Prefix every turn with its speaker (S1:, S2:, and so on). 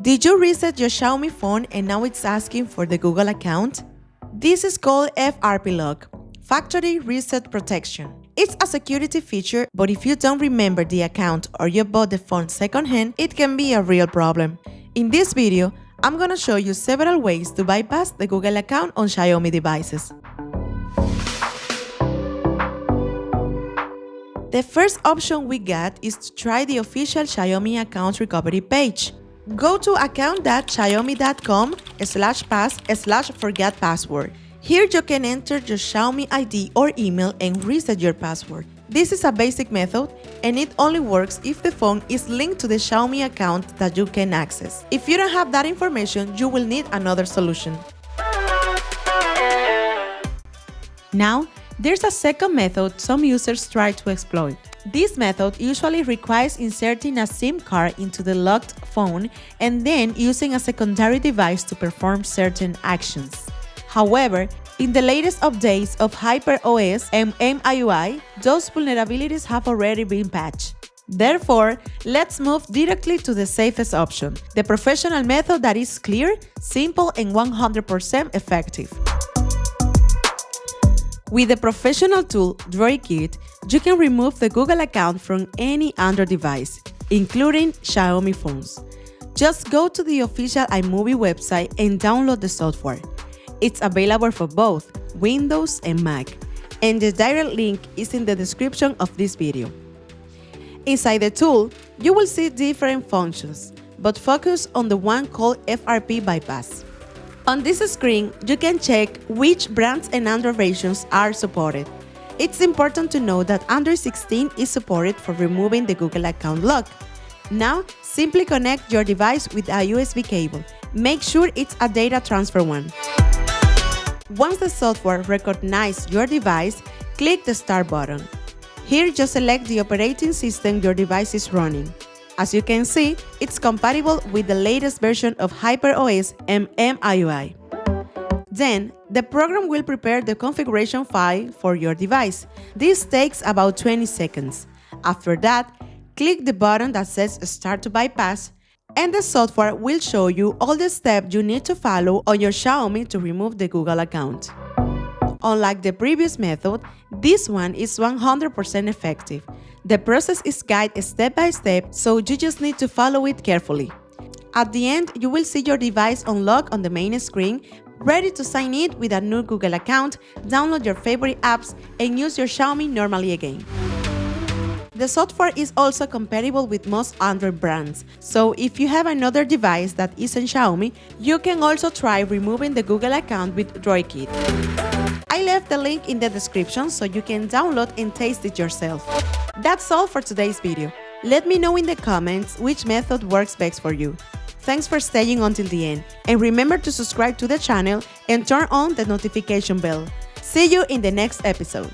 S1: Did you reset your Xiaomi phone and now it's asking for the Google account? This is called FRP lock, Factory Reset Protection. It's a security feature, but if you don't remember the account or you bought the phone secondhand, it can be a real problem. In this video, I'm gonna show you several ways to bypass the Google account on Xiaomi devices. The first option we got is to try the official Xiaomi account recovery page. Go to account.xiaomi.com/pass/forget-password. Here you can enter your Xiaomi ID or email and reset your password. This is a basic method and it only works if the phone is linked to the Xiaomi account that you can access. If you don't have that information, you will need another solution. Now, there's a second method some users try to exploit. This method usually requires inserting a SIM card into the locked phone and then using a secondary device to perform certain actions. However, in the latest updates of hyperos and miui, those vulnerabilities have already been patched. Therefore, let's move directly to the safest option, the professional method that is clear, simple, and 100% effective. With the professional tool DroidKit, you can remove the Google account from any Android device, including Xiaomi phones. Just go to the official iMobie website and download the software. It's available for both Windows and Mac, and the direct link is in the description of this video. Inside the tool, you will see different functions, but focus on the one called FRP Bypass. On this screen, you can check which brands and Android versions are supported. It's important to know that Android 16 is supported for removing the Google account lock. Now, simply connect your device with a USB cable. Make sure it's a data transfer one. Once the software recognizes your device, click the Start button. Here, just select the operating system your device is running. As you can see, it's compatible with the latest version of hyperos and miui. Then, the program will prepare the configuration file for your device. This takes about 20 seconds. After that, click the button that says Start to Bypass, and the software will show you all the steps you need to follow on your Xiaomi to remove the Google account. Unlike the previous method, this one is 100% effective. The process is guided step by step, so you just need to follow it carefully. At the end, you will see your device unlocked on the main screen, ready to sign in with a new Google account, download your favorite apps, and use your Xiaomi normally again. The software is also compatible with most Android brands, so if you have another device that isn't Xiaomi, you can also try removing the Google account with DroidKit. I left the link in the description so you can download and taste it yourself. That's all for today's video. Let me know in the comments which method works best for you. Thanks for staying until the end, and remember to subscribe to the channel and turn on the notification bell. See you in the next episode.